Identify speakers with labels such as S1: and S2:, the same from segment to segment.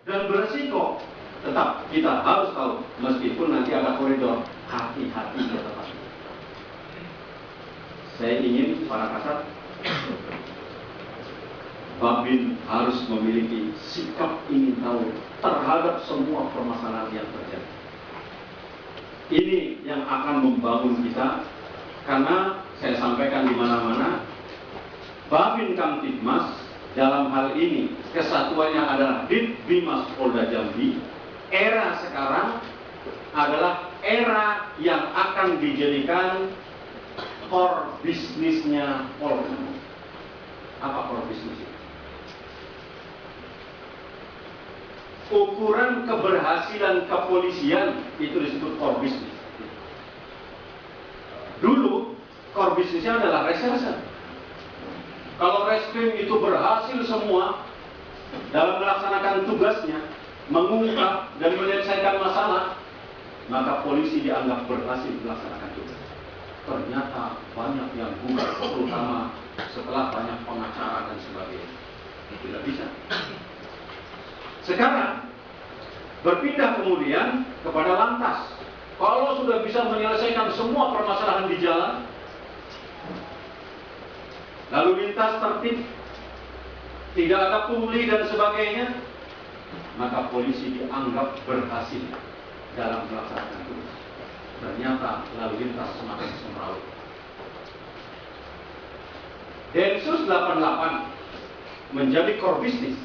S1: dan beresiko. Tetap kita harus tahu, meskipun nanti ada koridor, hati-hati di tempat itu. Saya ingin para kasat, Babin harus memiliki sikap ingin tahu terhadap semua permasalahan yang terjadi. Ini yang akan membangun kita, karena saya sampaikan di mana-mana, Babin Kamtibmas dalam hal ini kesatuannya adalah Ditbimas Polda Jambi. Era sekarang adalah era yang akan dijadikan core bisnisnya Polda. Apa core bisnis itu? Ukuran keberhasilan kepolisian itu disebut core bisnis. Dulu core bisnisnya adalah reserse. Kalau reskrim itu berhasil semua dalam melaksanakan tugasnya, mengungkap dan menyelesaikan masalah, maka polisi dianggap berhasil melaksanakan tugas. Ternyata banyak yang gugur, terutama setelah banyak pengacara dan sebagainya. Tidak bisa. Sekarang berpindah kemudian kepada lantas. Kalau sudah bisa menyelesaikan semua permasalahan di jalan, lalu lintas tertib, tidak ada pungli dan sebagainya, maka polisi dianggap berhasil dalam melaksanakan tugas. Ternyata lalu lintas semakin semrawut. Densus 88 menjadi core bisnis,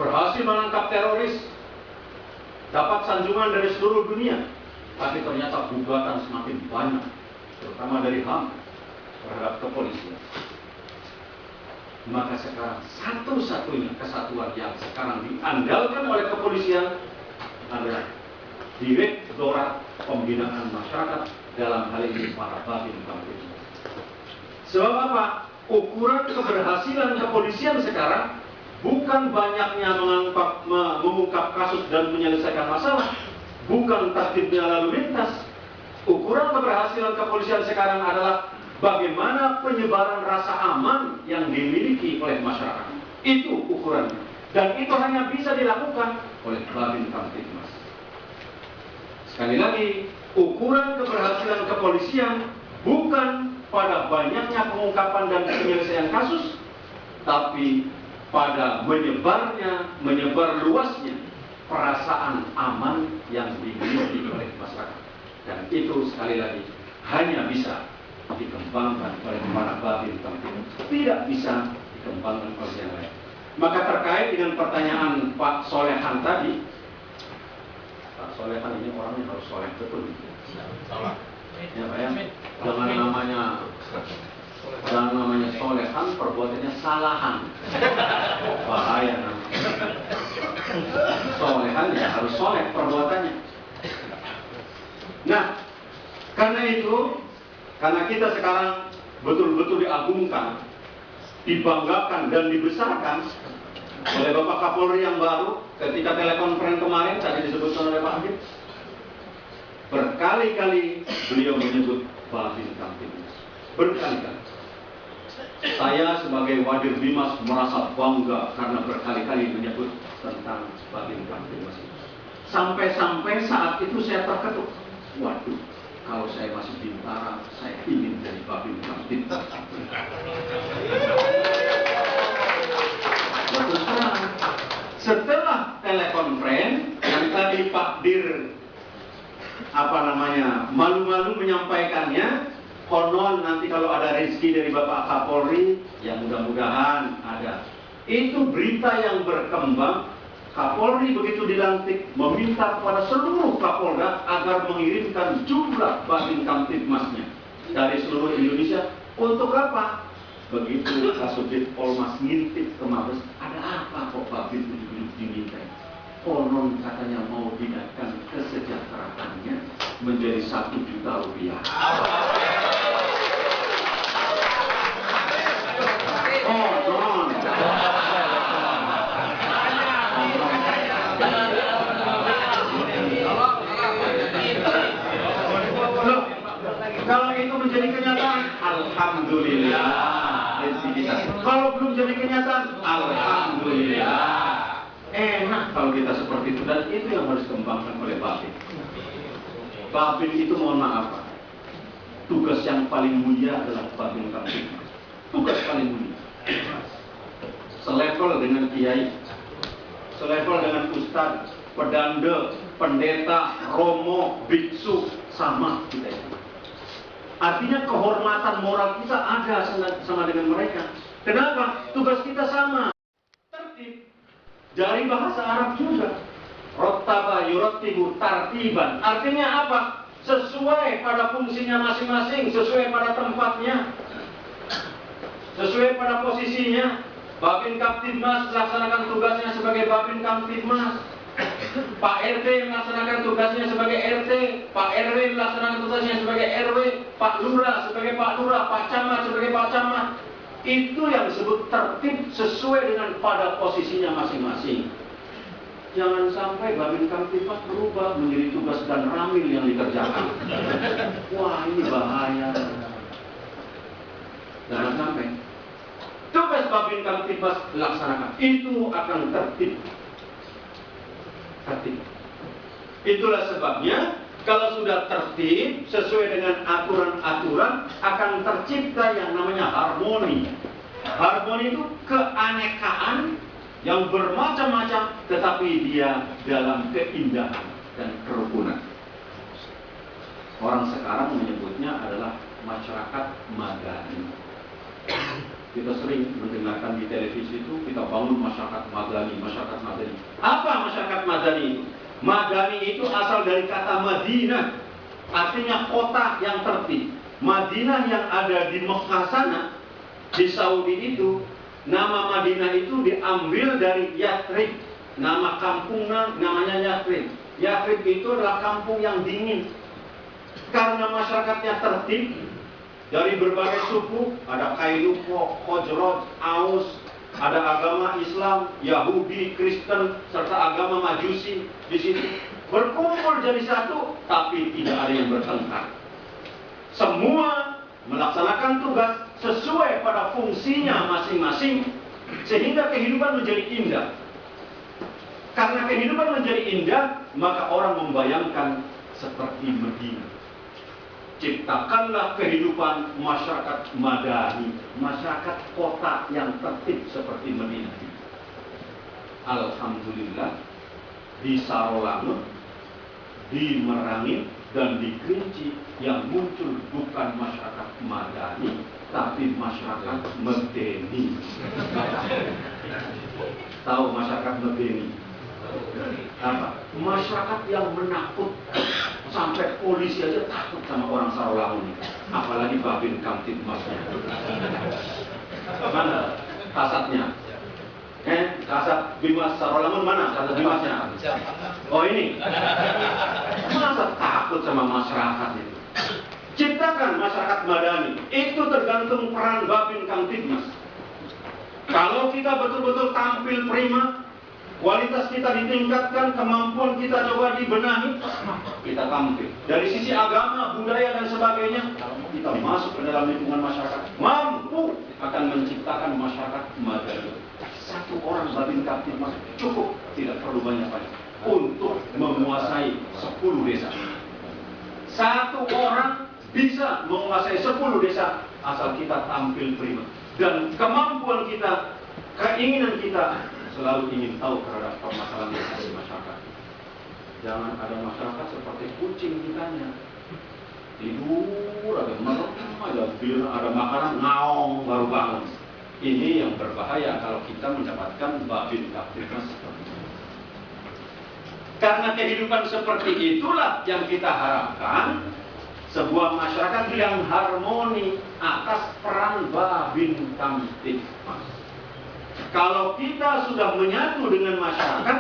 S1: berhasil menangkap teroris, dapat sanjungan dari seluruh dunia, tapi ternyata gugatan semakin banyak, terutama dari HAM terhadap kepolisian. Maka sekarang satu-satunya kesatuan yang sekarang diandalkan oleh kepolisian adalah Direktorat Pembinaan Masyarakat, dalam hal ini para Babin Kamtibmas. Sebab apa? Ukuran keberhasilan kepolisian sekarang bukan banyaknya mengungkap kasus dan menyelesaikan masalah, bukan tertibnya lalu lintas. Ukuran keberhasilan kepolisian sekarang adalah bagaimana penyebaran rasa aman yang dimiliki oleh masyarakat. Itu ukurannya. Dan itu hanya bisa dilakukan oleh Babin Kamtibmas. Sekali lagi, ukuran keberhasilan kepolisian bukan pada banyaknya pengungkapan dan penyelesaian kasus, tapi pada menyebar luasnya perasaan aman yang dimiliki oleh masyarakat. Dan itu sekali lagi hanya bisa dikembangkan oleh para Babin Kamtibmas, tidak bisa dikembangkan oleh yang lain. Maka terkait dengan pertanyaan Pak Solehan tadi, Pak Solehan ini orangnya harus soleh betul. Salah. Ya Pak ya, jangan namanya Solehan, perbuatannya salahan. Bahaya namanya. Solehan ya harus soleh perbuatannya. Nah, karena itu, karena kita sekarang betul-betul diagungkan, dibanggakan dan dibesarkan oleh Bapak Kapolri yang baru ketika telekonferensi kemarin tadi disebutkan oleh Pak Habib, berkali-kali beliau menyebut Babin Kamtibmas. Berkali-kali. Saya sebagai Wadir Bimas merasa bangga karena berkali-kali menyebut tentang Babin Kamtibmas. Sampai-sampai saat itu saya terketuk. Waduh, kalau saya masih Bintara, saya ingin jadi Babin Kamtibmas. Betul sekali. Setelah telekonferensi yang tadi Pak Dir malu-malu menyampaikannya, konon nanti kalau ada rezeki dari Bapak Kapolri, ya mudah-mudahan ada. Itu berita yang berkembang. Kapolri begitu dilantik meminta kepada seluruh Kapolda agar mengirimkan jumlah Babin Kamtibmasnya dari seluruh Indonesia. Untuk apa? Begitu Kasubdit Polmas ngintip ke Mabes, ada apa kok Babin itu diminta? Konon katanya mau dinaikkan kesejahteraannya menjadi 1 juta rupiah. Konon. Loh, kalau itu menjadi kenyataan, alhamdulillah. Kalau belum jadi kenyataan, alhamdulillah. kalau kita seperti itu, dan itu yang harus dikembangkan oleh Babin. Babin itu mohon maaf Pak, tugas yang paling mulia adalah Babin Kamtibmas. Tugas paling mulia. Selevel dengan kiai, selevel dengan ustadz, pedanda, pendeta, romo, biksu, sama kita itu. Artinya kehormatan moral kita ada sama dengan mereka. Kenapa? Tugas kita sama. Tertib. Dari bahasa Arab juga. Rottaba yurattibu tartiban. Artinya apa? Sesuai pada fungsinya masing-masing, sesuai pada tempatnya, sesuai pada posisinya. Babin Kamtibmas melaksanakan tugasnya sebagai Babin Kamtibmas. Pak RT melaksanakan tugasnya sebagai RT, Pak RW melaksanakan tugasnya sebagai RW, Pak Lurah sebagai Pak Lurah, Pak Camat sebagai Pak Camat. Itu yang disebut tertib sesuai dengan pada posisinya masing-masing. Jangan sampai Babin Kamtibmas berubah menjadi tugas dan ramil yang dikerjakan. Wah, ini bahaya. Jangan sampai. Tugas Babin Kamtibmas laksanakan, itu akan tertib. Itulah sebabnya kalau sudah tertib sesuai dengan aturan-aturan akan tercipta yang namanya harmoni. Harmoni itu keanekaan yang bermacam-macam tetapi dia dalam keindahan dan kerukunan. Orang sekarang menyebutnya adalah masyarakat madani. Kita sering mendengarkan di televisi itu, kita bangun masyarakat madani, masyarakat madani. Apa masyarakat madani itu? Madani itu asal dari kata Madinah, artinya kota yang tertib. Madinah yang ada di Mekah sana, di Saudi itu, nama Madinah itu diambil dari Yathrib. Nama kampungnya namanya Yathrib. Yathrib itu adalah kampung yang dingin. Karena masyarakatnya tertib, dari berbagai suku, ada Kailuko, Khojroj, Aus, ada agama Islam, Yahudi, Kristen, serta agama Majusi di situ. Berkumpul jadi satu, tapi tidak ada yang bertengkar. Semua melaksanakan tugas sesuai pada fungsinya masing-masing, sehingga kehidupan menjadi indah. Karena kehidupan menjadi indah, maka orang membayangkan seperti Madinah. Ciptakanlah kehidupan masyarakat madani, masyarakat kota yang tertib seperti Madinah. Alhamdulillah, di Sarolangun, di Merangin, dan di Kerinci yang muncul bukan masyarakat madani, tapi masyarakat medeni. Tahu masyarakat medeni? Apa? Masyarakat yang menakutkan. Sampai polisi aja takut sama orang Sarolangun ini. Apalagi Babin Kamtibmasnya. Mana kasatnya? Kasat Bimas Sarolangun mana? Kasat Bimasnya? Oh ini. Masa takut sama masyarakat itu? Ciptakan masyarakat madani. Itu tergantung peran Babin Kamtibmas. Kalau kita betul-betul tampil prima, kualitas kita ditingkatkan, kemampuan kita coba dibenahi, kita tampil. Dari sisi agama, budaya, dan sebagainya, kita masuk ke dalam lingkungan masyarakat, mampu akan menciptakan masyarakat madani. Satu orang Babin Kamtibmas cukup, tidak perlu banyak-banyak, untuk menguasai 10 desa. Satu orang bisa menguasai 10 desa, asal kita tampil prima. Dan kemampuan kita, keinginan kita, selalu ingin tahu terhadap permasalahan yang ada di masyarakat. Jangan ada masyarakat seperti kucing kitanya. Tidur, ada merem, ada makanan, ngaong, baru bangun. Ini yang berbahaya kalau kita mendapatkan Babin Kamtibmas seperti itu. Karena kehidupan seperti itulah yang kita harapkan, sebuah masyarakat yang harmoni atas peran Babin Kamtibmas. Kalau kita sudah menyatu dengan masyarakat,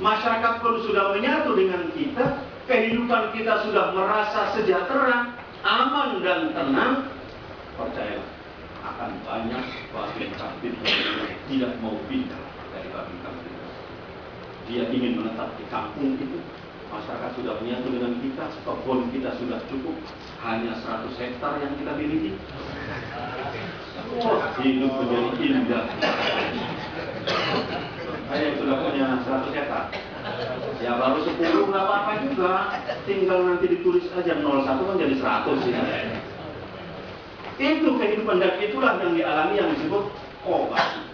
S1: masyarakat pun sudah menyatu dengan kita, kehidupan kita sudah merasa sejahtera, aman dan tenang, percayalah akan banyak Babin Kamtibmas yang tidak mau pindah dari Babin Kamtibmas. Dia ingin menetap di kampung itu. Masyarakat sudah menyatu dengan kita, kebun kita sudah cukup, hanya 100 hektar yang kita miliki. Hidup menjadi indah. sudah punya 100 hektar. Ya baru 10 nggak apa-apa juga. Tinggal nanti ditulis aja 01 kan jadi 100 ya. Itu kehidupan dan itulah yang dialami yang disebut Koban.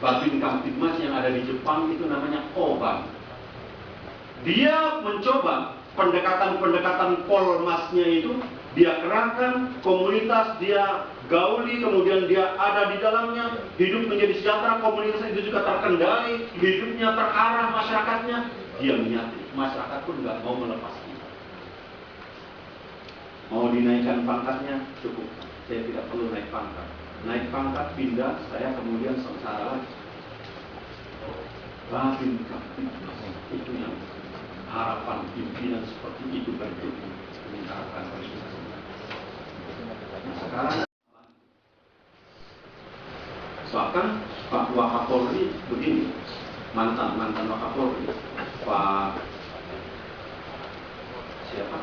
S1: Babin Kamtibmas yang ada di Jepang itu namanya Koban. Dia mencoba pendekatan-pendekatan polmasnya itu, dia kerahkan komunitas, dia gauli, kemudian dia ada di dalamnya, hidup menjadi sejahtera, komunitas itu juga terkendali, hidupnya terarah, masyarakatnya, dia menyatu, masyarakat pun nggak mau melepas dia. Mau dinaikkan pangkatnya, cukup, saya tidak perlu naik pangkat. Naik pangkat, pindah, saya kemudian sengsara lagi. Babin Kamtibmas itu yang harapan pimpinan seperti itu bentuknya mengharapkan oleh kita semua. Nah, sekarang bahkan Pak Wakapolri begini, mantan Wakapolri Pak siapa?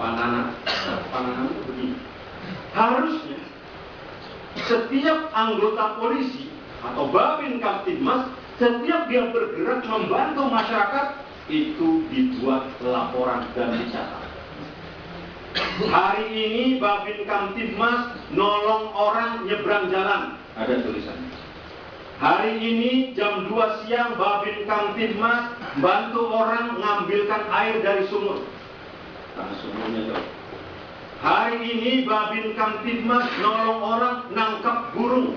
S1: Pak Nana itu begini. Harusnya setiap anggota polisi atau Babin Kamtibmas, setiap dia bergerak membantu masyarakat, itu dibuat laporan dan dicatat. Hari ini Babin Kamtibmas nolong orang nyebrang jalan, ada tulisannya. Hari ini jam 2 siang Babin Kamtibmas bantu orang mengambilkan air dari sumur, karena sumurnya jauh. Hari ini Babin Kamtibmas nolong orang nangkap burung.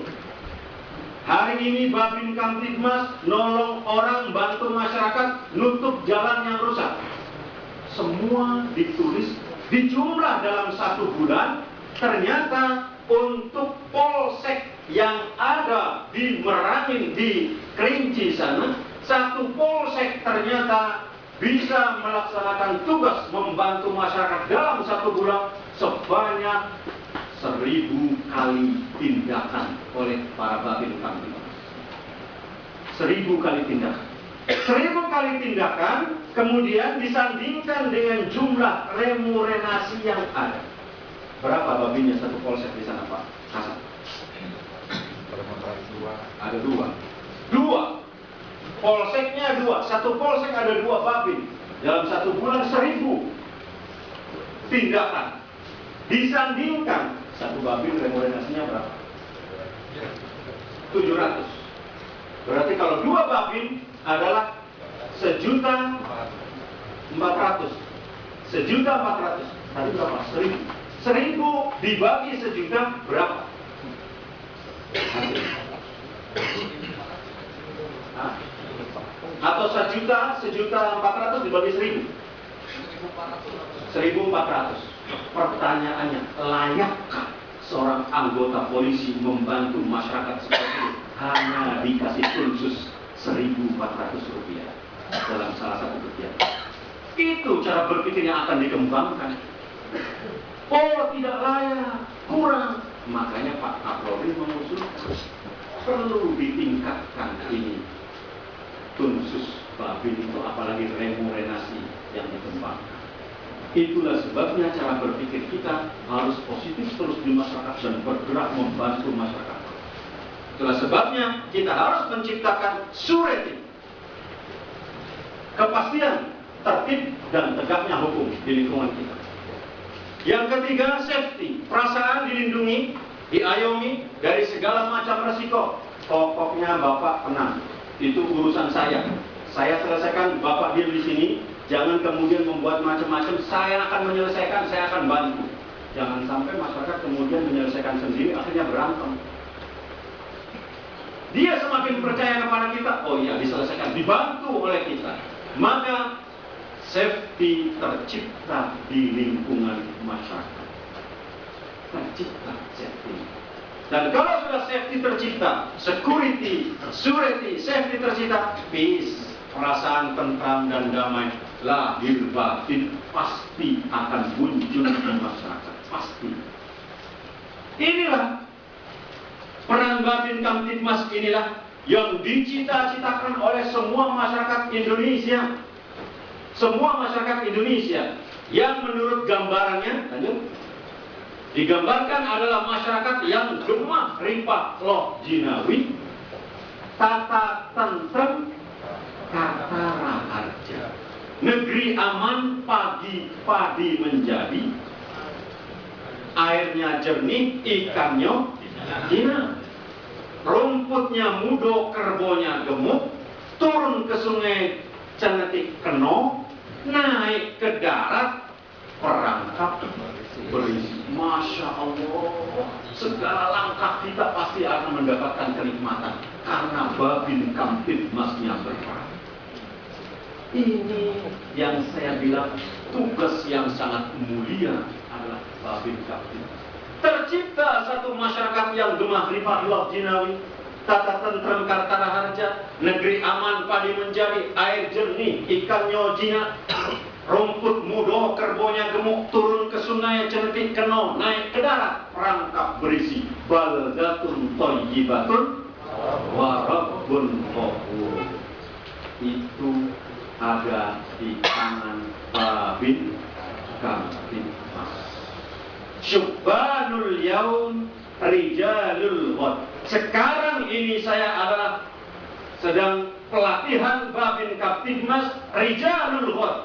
S1: Hari ini Babin Kamtibmas nolong orang, bantu masyarakat nutup jalan yang rusak. Semua ditulis, dijumlah dalam 1 bulan. Ternyata untuk polsek yang ada di Merangin, di Kerinci sana, 1 polsek ternyata bisa melaksanakan tugas membantu masyarakat dalam 1 bulan sebanyak 1000 kali tindakan oleh para Babin Kamtibmas. 1000 kali tindakan. 1000 kali tindakan kemudian disandingkan dengan jumlah remunerasi yang ada. Berapa babinnya 1 polsek di sana, Pak Hasan? Ada 2. Polseknya 2. 1 polsek ada 2 babin. Dalam 1 bulan 1000 tindakan. Disandingkan 1 babin remunerasinya berapa? 700. Berarti kalau 2 babin adalah 1.400.000. 1.400.000. Tadi berapa? 1000. 1000 dibagi 1.000.000 berapa? Atau 1.400.000 dibagi 1000. 1.400. Pertanyaannya, layakkah seorang anggota polisi membantu masyarakat seperti itu hanya dikasih kursus 1.400 rupiah dalam salah satu kegiatan? Itu cara berpikir yang akan dikembangkan. Oh, tidak layak, kurang. Makanya Pak Kapolri mengusulkan perlu ditingkatkan ini kursus babin itu, apalagi remunerasi yang dikembangkan. Itulah sebabnya cara berpikir kita harus positif terus di masyarakat dan bergerak membantu masyarakat. Itulah sebabnya kita harus menciptakan surety, kepastian, tertib dan tegaknya hukum di lingkungan kita. Yang ketiga, safety, perasaan dilindungi, diayomi dari segala macam resiko. Pokoknya Bapak tenang, itu urusan saya. Saya selesaikan, Bapak diam di sini. Jangan kemudian membuat macam-macam, saya akan menyelesaikan, saya akan bantu. Jangan sampai masyarakat kemudian menyelesaikan sendiri, akhirnya berantem. Dia semakin percaya kepada kita, oh iya diselesaikan, dibantu oleh kita. Maka safety tercipta di lingkungan masyarakat. Tercipta safety. Dan kalau sudah safety tercipta, security, surety, safety tercipta, peace, perasaan tentram dan damai, lahir batin pasti akan muncul di masyarakat, pasti. Inilah peran Babin Kamtibmas, inilah yang dicita-citakan oleh semua masyarakat Indonesia. Semua masyarakat Indonesia yang menurut gambarannya, lanjut, digambarkan adalah masyarakat yang gemah ripah loh jinawi, tata tentrem, kata raharja. Negeri aman, padi menjadi, airnya jernih, ikannya jinak. Rumputnya mudo, kerbonya gemuk, turun ke sungai cenetik keno, naik ke darat, perangkap berisi. Masya Allah, segala langkah kita pasti akan mendapatkan kenikmatan karena Babin Kamtibmasnya berperan. Ini yang saya bilang tugas yang sangat mulia adalah Babin Kamtibmas. Tercipta satu masyarakat yang gemah rifah jinawi, tata tentrem karta raharja, negeri aman padi menjadi, air jernih ikannya jinak, rumput mudo kerbonya gemuk, turun ke sungai cenetik keno, naik ke darat perangkap berisi, baldatun thayyibatun wa rabbun ghafur. Itu ada di tangan Babin Kamtibmas. Syubbanul yaum rijalul ghad. Sekarang ini saya adalah sedang pelatihan Babin Kamtibmas rijalul ghad,